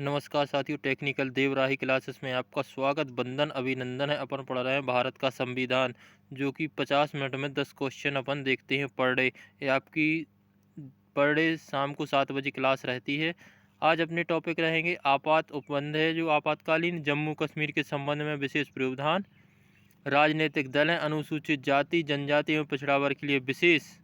नमस्कार साथियों, technical देवराही classes में आपका स्वागत, वंदन, अभिनंदन है। अपन पढ़ रहे हैं भारत का संविधान, जो कि 50 मिनट में 10 क्वेश्चन अपन देखते हैं पर डे। ये आपकी पर डे शाम को 7 बजे क्लास रहती है। आज अपने टॉपिक रहेंगे आपात उपबंध है, जो आपातकालीन जम्मू कश्मीर के संबंध में विशेष प्रावधान, राजनीतिक दल हैं, अनुसूचित जाति जनजाति एवं पिछड़ा वर्ग के लिए विशेष।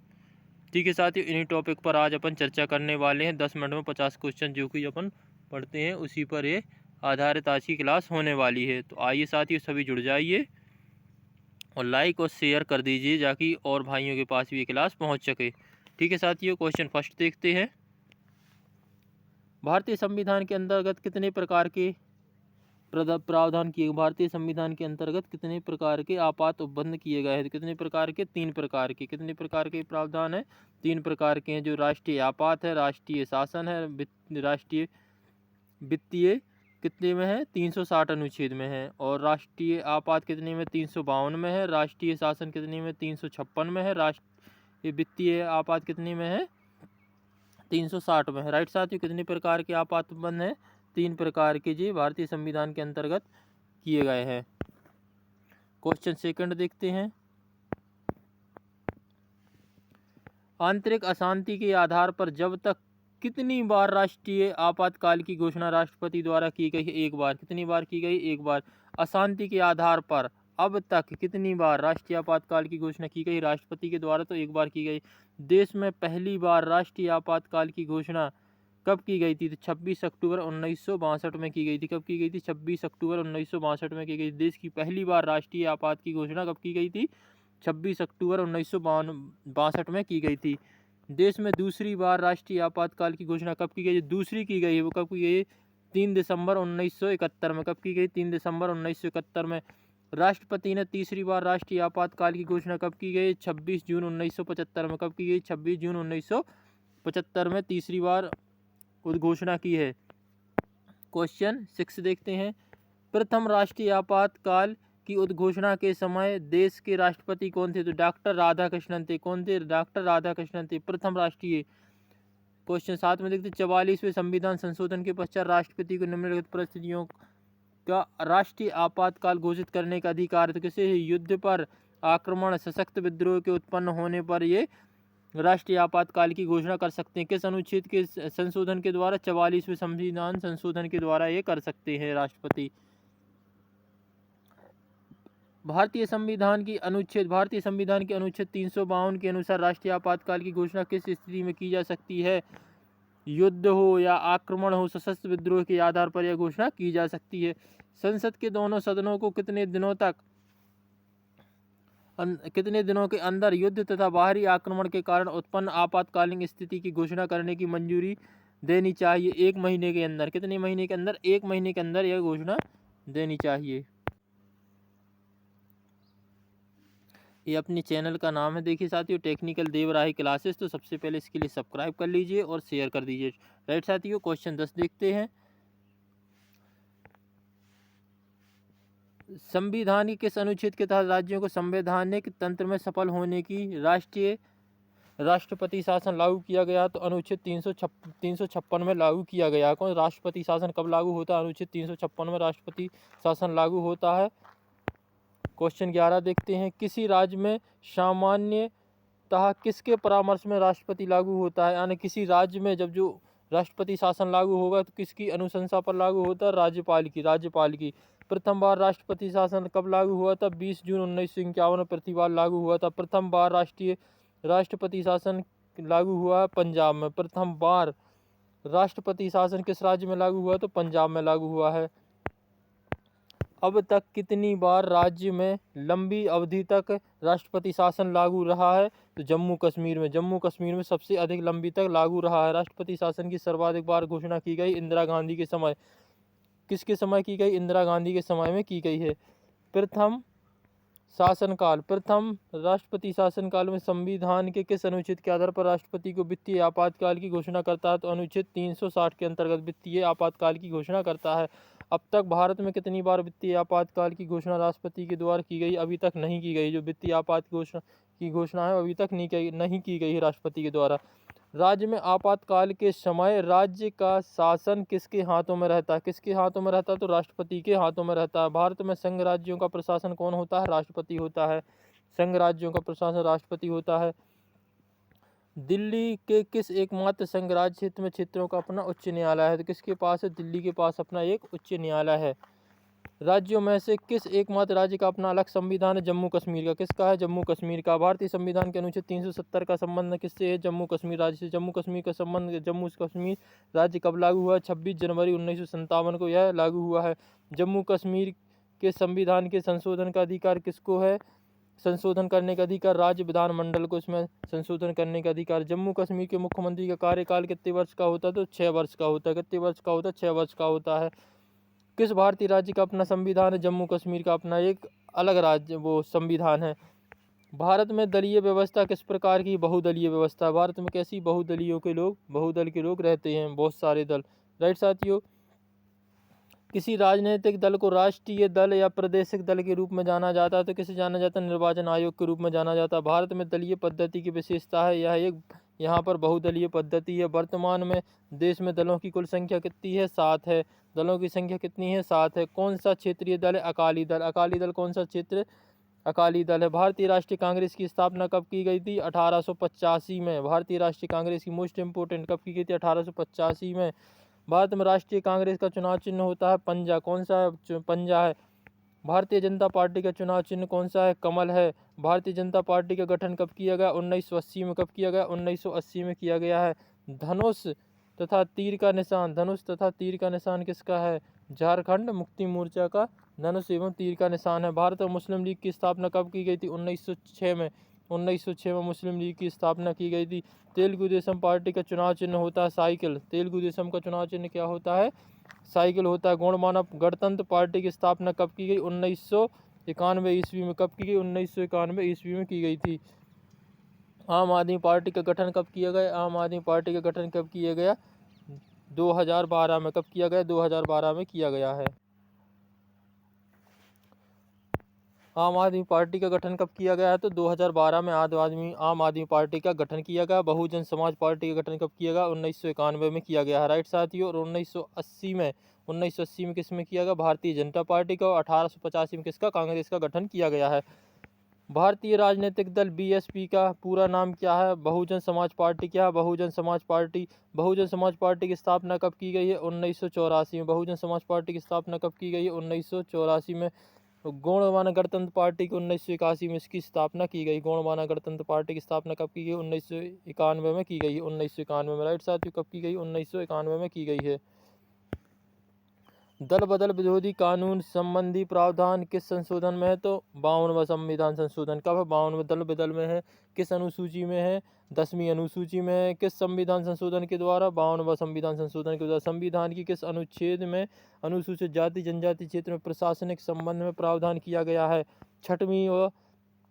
ठीक है साथियों, इन्हीं टॉपिक पर आज अपन चर्चा करने वाले हैं। 10 मिनट में 50 क्वेश्चन जो कि अपन पढ़ते हैं उसी पर ये आधारित आज की क्लास होने वाली है। तो आइए साथियों, सभी जुड़ जाइए और लाइक और शेयर कर दीजिए ताकि और भाइयों के पास भी ये क्लास पहुंच सके। ठीक है साथियों, क्वेश्चन फर्स्ट देखते हैं। भारतीय संविधान के अंतर्गत कितने प्रकार के प्रावधान किए, भारतीय संविधान के अंतर्गत कितने प्रकार के आपात उपबंध किए गए हैं? कितने प्रकार के? 3 प्रकार के। कितने प्रकार के प्रावधान है? 3 प्रकार के हैं। जो राष्ट्रीय आपात है, राष्ट्रीय शासन है, राष्ट्रीय वित्तीय कितने में है? 360 अनुच्छेद में है। और राष्ट्रीय आपात कितने में? 352 में है। राष्ट्रीय शासन कितने में? 356 में है। राष्ट्रीय वित्तीय आपात कितने में है? 360 में है। राइट साथियों, कितने प्रकार के आपात उपबंध हैं? 3 प्रकार के जी भारतीय संविधान के अंतर्गत किए गए हैं। क्वेश्चन सेकंड देखते हैं। आंतरिक अशांति के आधार पर जब तक कितनी बार राष्ट्रीय आपातकाल की घोषणा राष्ट्रपति द्वारा की गई है? 1 बार। कितनी बार की गई? 1 बार। अशांति के आधार पर अब तक कितनी बार राष्ट्रीय आपातकाल की घोषणा की गई? राष्ट्रपति के द्वारा तो 1 बार की गई। देश में पहली बार राष्ट्रीय आपातकाल की घोषणा कब की गई थी? 26 अक्टूबर 1962 में की गई थी। कब की गई थी? 26 अक्टूबर 1962 में की गई। देश की पहली बार राष्ट्रीय आपात की घोषणा कब की गई थी? 26 अक्टूबर 1962 में की गई थी। देश में दूसरी बार राष्ट्रीय आपातकाल की घोषणा कब की गई? दूसरी की गई है वो कब की गई? 3 दिसंबर 1971 में। कब की गई? 3 दिसंबर 1971 में। राष्ट्रपति ने तीसरी बार राष्ट्रीय आपातकाल की घोषणा कब की गई? 26 जून 1975 में। कब की गई? 26 जून 1975 में तीसरी बार उद्घोषणा की है। क्वेश्चन 6 देखते हैं। प्रथम राष्ट्रीय आपातकाल की उद्घोषणा के समय देश के राष्ट्रपति कौन थे? तो डॉक्टर राधाकृष्णन थे। कौन थे? डॉक्टर राधाकृष्णन थे, प्रथम राष्ट्रीय। क्वेश्चन 7 में देखते 44वें संविधान संशोधन के पश्चात राष्ट्रपति को निम्नलिखित परिस्थितियों का राष्ट्रीय आपातकाल घोषित करने का अधिकार है। तो किसी युद्ध पर, आक्रमण, सशक्त विद्रोह के उत्पन्न होने पर ये राष्ट्रीय आपातकाल की घोषणा कर सकते हैं। किस अनुच्छेद के संशोधन के द्वारा? 44वें संविधान संशोधन के द्वारा ये कर सकते हैं राष्ट्रपति। भारतीय संविधान के अनुच्छेद 352 के अनुसार राष्ट्रीय आपातकाल की घोषणा किस स्थिति में की जा सकती है? युद्ध हो या आक्रमण हो, सशस्त्र विद्रोह के आधार पर यह घोषणा की जा सकती है। संसद के दोनों सदनों को कितने दिनों के अंदर युद्ध तथा बाहरी आक्रमण के कारण उत्पन्न आपातकालीन स्थिति की घोषणा करने की मंजूरी देनी चाहिए? 1 महीने के अंदर। कितने महीने के अंदर? 1 महीने के अंदर यह घोषणा देनी चाहिए। ये अपने चैनल का नाम है, देखिए साथियों, टेक्निकल देवराही क्लासेस। तो सबसे पहले इसके लिए सब्सक्राइब कर लीजिए और शेयर कर दीजिए। राइट साथियों, क्वेश्चन 10 देखते हैं। संविधान के किस अनुच्छेद के तहत राज्यों को संवैधानिक तंत्र में सफल होने की राष्ट्रपति शासन लागू किया गया? तो अनुच्छेद 356 में लागू किया गया। कौन? राष्ट्रपति शासन कब लागू होता है? अनुच्छेद 356 में राष्ट्रपति शासन लागू होता है। क्वेश्चन 11 देखते हैं। किसी राज्य में सामान्यतः किसके परामर्श में राष्ट्रपति लागू होता है? यानी किसी राज्य में जब जो राष्ट्रपति शासन लागू होगा तो किसकी अनुशंसा पर लागू होता है? राज्यपाल की। प्रथम बार राष्ट्रपति शासन कब लागू हुआ था? 20 जून 1951 में प्रति बार लागू हुआ था। प्रथम बार राष्ट्रपति शासन लागू हुआ है पंजाब में। प्रथम बार राष्ट्रपति शासन किस राज्य में लागू हुआ? तो पंजाब में लागू हुआ है। अब तक कितनी बार राज्य में लंबी अवधि तक राष्ट्रपति शासन लागू रहा है? तो जम्मू कश्मीर में सबसे अधिक लंबी तक लागू रहा है। राष्ट्रपति शासन की सर्वाधिक बार घोषणा की गई इंदिरा गांधी के समय। किसके समय की गई? इंदिरा गांधी के समय में की गई है। प्रथम राष्ट्रपति शासनकाल में संविधान के किस अनुच्छेद के आधार पर राष्ट्रपति को वित्तीय आपातकाल की घोषणा करता है? तो अनुच्छेद 360 के अंतर्गत वित्तीय आपातकाल की घोषणा करता है। अब तक भारत में कितनी बार वित्तीय आपातकाल की घोषणा राष्ट्रपति के द्वारा की गई? अभी तक नहीं की गई। जो वित्तीय आपात की घोषणा है अभी तक नहीं की गई है राष्ट्रपति के द्वारा। राज्य में आपातकाल के समय राज्य का शासन किसके हाथों में रहता है? किसके हाथों में रहता है? तो राष्ट्रपति के हाथों में रहता है। भारत में संघ राज्यों का प्रशासन कौन होता है? राष्ट्रपति होता है। संघ राज्यों का प्रशासन राष्ट्रपति होता है। दिल्ली के किस एकमात्र संघ राज्य क्षेत्र में क्षेत्रों का अपना उच्च न्यायालय है? तो किसके पास है? दिल्ली के पास अपना एक उच्च न्यायालय है। राज्यों में से किस एकमात्र राज्य का अपना अलग संविधान है? जम्मू कश्मीर का। किसका है? जम्मू कश्मीर का। भारतीय संविधान के अनुच्छेद 370 का संबंध किससे है? जम्मू कश्मीर राज्य से। जम्मू कश्मीर का संबंध जम्मू कश्मीर राज्य कब लागू हुआ? 26 जनवरी 1957 को यह लागू हुआ है। जम्मू कश्मीर के संविधान के संशोधन का अधिकार किसको है? संशोधन करने का अधिकार राज्य विधानमंडल को इसमें संशोधन करने का अधिकार। जम्मू कश्मीर के मुख्यमंत्री का कार्यकाल कितने वर्ष का होता है? तो 6 वर्ष का होता है। कितने वर्ष का होता है? 6 वर्ष का होता है। किस भारतीय राज्य का अपना संविधान है? जम्मू कश्मीर का अपना एक अलग राज्य वो संविधान है। भारत में दलीय व्यवस्था किस प्रकार की? बहुदलीय व्यवस्था। भारत में कैसी? बहुदल के लोग रहते हैं, बहुत सारे दल। राइट साथियों, किसी राजनीतिक दल को राष्ट्रीय दल या प्रादेशिक दल के रूप में जाना जाता है तो किसे जाना जाता है? निर्वाचन आयोग के रूप में जाना जाता है। भारत में दलीय पद्धति की विशेषता है यहाँ पर बहुदलीय पद्धति है। वर्तमान में देश में दलों की कुल संख्या कितनी है? 7 है। दलों की संख्या कितनी है? 7 है। कौन सा क्षेत्रीय दल है? अकाली दल। अकाली दल कौन सा क्षेत्र? अकाली दल है। भारतीय राष्ट्रीय कांग्रेस की स्थापना कब की गई थी? 1885 में। भारतीय राष्ट्रीय कांग्रेस की मोस्ट इम्पोर्टेंट कब की गई थी? 1885 में। भारत में राष्ट्रीय कांग्रेस का चुनाव चिन्ह होता है पंजा। कौन सा है? पंजा है। भारतीय जनता पार्टी का चुनाव चिन्ह कौन सा है? कमल है। भारतीय जनता पार्टी का गठन कब किया गया? 1980 में। कब किया गया? 1980 में किया गया है। धनुष तथा तीर का निशान। धनुष तथा तीर का निशान किसका है? झारखंड मुक्ति मोर्चा का धनुष एवं तीर का निशान है। भारत में मुस्लिम लीग की स्थापना कब की गई थी? 1906 में। 1906 में मुस्लिम लीग की स्थापना की गई थी। तेलुगु देशम पार्टी का चुनाव चिन्ह होता है साइकिल। तेलुगु देशम का चुनाव चिन्ह क्या होता है? साइकिल होता है। गौणमानव गणतंत्र पार्टी की स्थापना कब की गई? 1991 ईस्वी में। कब की गई? 1991 ईस्वी में की गई थी। आम आदमी पार्टी का गठन कब किया गया? आम आदमी पार्टी का गठन कब किया गया? 2012 में। कब किया गया? 2012 में किया गया है। आम आदमी पार्टी का गठन कब किया गया है? तो 2012 में आम आदमी पार्टी का गठन किया गया। बहुजन समाज पार्टी का गठन कब किया गया? 1991 में किया गया है। राइट साथियों, और 1980 में किस में किया गया? भारतीय जनता पार्टी का। 1885 में किसका? कांग्रेस का गठन किया गया है। भारतीय राजनीतिक दल बीएसपी का पूरा नाम क्या है? बहुजन समाज पार्टी क्या है? बहुजन समाज पार्टी की स्थापना कब की गई है? 1984 में। बहुजन समाज पार्टी की स्थापना कब की गई है? 1984 में। गौणमाना गणतंत्र पार्टी की 1981 में इसकी स्थापना की गई। गौणमाना गणतंत्र पार्टी की स्थापना कब की गई? 1991 में की गई है। 1991 में। राइट साथियों, कब की गई? 1991 में की गई है। दल बदल विरोधी कानून संबंधी प्रावधान किस संशोधन में है? तो 52वां संविधान संशोधन। कब है? 52वें। दल बदल में है। किस अनुसूची में है? 10वीं अनुसूची में है। किस संविधान संशोधन के द्वारा? 52वां संविधान संशोधन के द्वारा। संविधान की किस अनुच्छेद में अनुसूचित जाति जनजाति क्षेत्र में प्रशासनिक संबंध में प्रावधान किया गया है? 6वीं व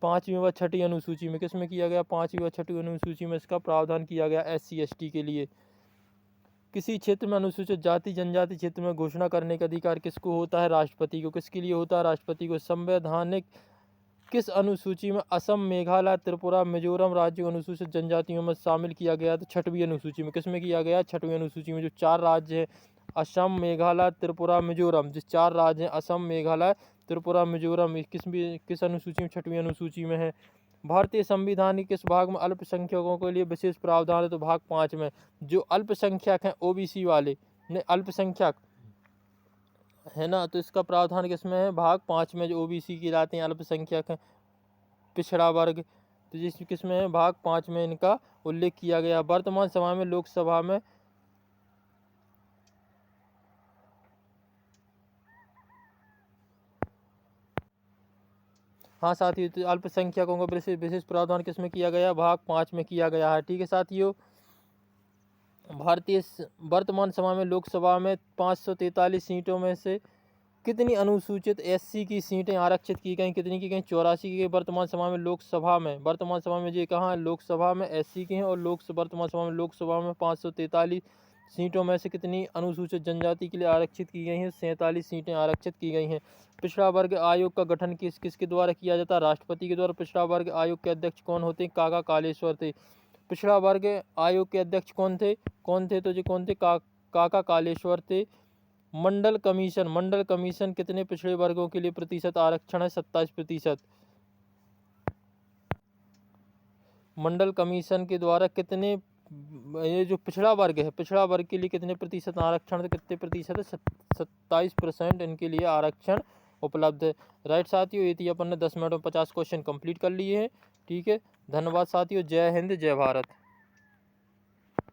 5वीं व 6ठी अनुसूची में। किस में किया गया? 5वीं व 6ठी अनुसूची में इसका प्रावधान किया गया SC ST के लिए। किसी क्षेत्र में अनुसूचित जाति जनजाति क्षेत्र में घोषणा करने का अधिकार किसको होता है? राष्ट्रपति को। किसके लिए होता है? राष्ट्रपति को। संवैधानिक किस अनुसूची में असम मेघालय त्रिपुरा मिजोरम राज्यों अनुसूचित जनजातियों में शामिल किया गया? तो 6वीं अनुसूची में। किस में किया गया? 6वीं अनुसूची में। जो 4 राज्य हैं असम मेघालय त्रिपुरा मिजोरम, जो 4 राज्य हैं असम मेघालय त्रिपुरा मिजोरम, किस अनुसूची में? 6वीं अनुसूची में है। भारतीय संविधान के किस भाग में अल्पसंख्यकों के लिए विशेष प्रावधान है? तो भाग 5 में। जो अल्पसंख्यक हैं OBC वाले ने अल्पसंख्यक है ना, तो इसका प्रावधान किसमें है? भाग 5 में। जो OBC कहलाते हैं अल्पसंख्यक हैं, पिछड़ा वर्ग, तो जिस किसमें है? भाग 5 में इनका उल्लेख किया गया। वर्तमान समय में लोकसभा में हाँ साथियों, तो अल्पसंख्यकों का विशेष प्रावधान किसमें किया गया? भाग 5 में किया गया है। ठीक है साथियों, वर्तमान समय में लोकसभा में 543 सीटों में से कितनी अनुसूचित SC की सीटें आरक्षित की गई? कितनी की गई? 84 की गई। वर्तमान समय में ये कहाँ है? लोकसभा में SC की हैं। और वर्तमान समय में लोकसभा में 543 सीटों में से कितनी अनुसूचित जनजाति के लिए आरक्षित की गई हैं? 47 सीटें आरक्षित की गई हैं। पिछड़ा वर्ग आयोग का गठन किसके द्वारा किया जाता है? राष्ट्रपति के द्वारा। पिछड़ा वर्ग आयोग के अध्यक्ष कौन होते हैं? काका कालेश्वर थे। पिछड़ा वर्ग आयोग के अध्यक्ष कौन थे? तो जी कौन थे? काका कालेश्वर थे। मंडल कमीशन कितने पिछड़े वर्गों के लिए प्रतिशत आरक्षण है? 27%। मंडल कमीशन के द्वारा कितने, ये जो पिछड़ा वर्ग के लिए कितने प्रतिशत आरक्षण, तो कितने प्रतिशत है? 27% इनके लिए आरक्षण उपलब्ध है। राइट साथियों, ये थी अपन ने 10 मिनट में 50 क्वेश्चन कंप्लीट कर लिए हैं। ठीक है, धन्यवाद साथियों। जय हिंद, जय भारत।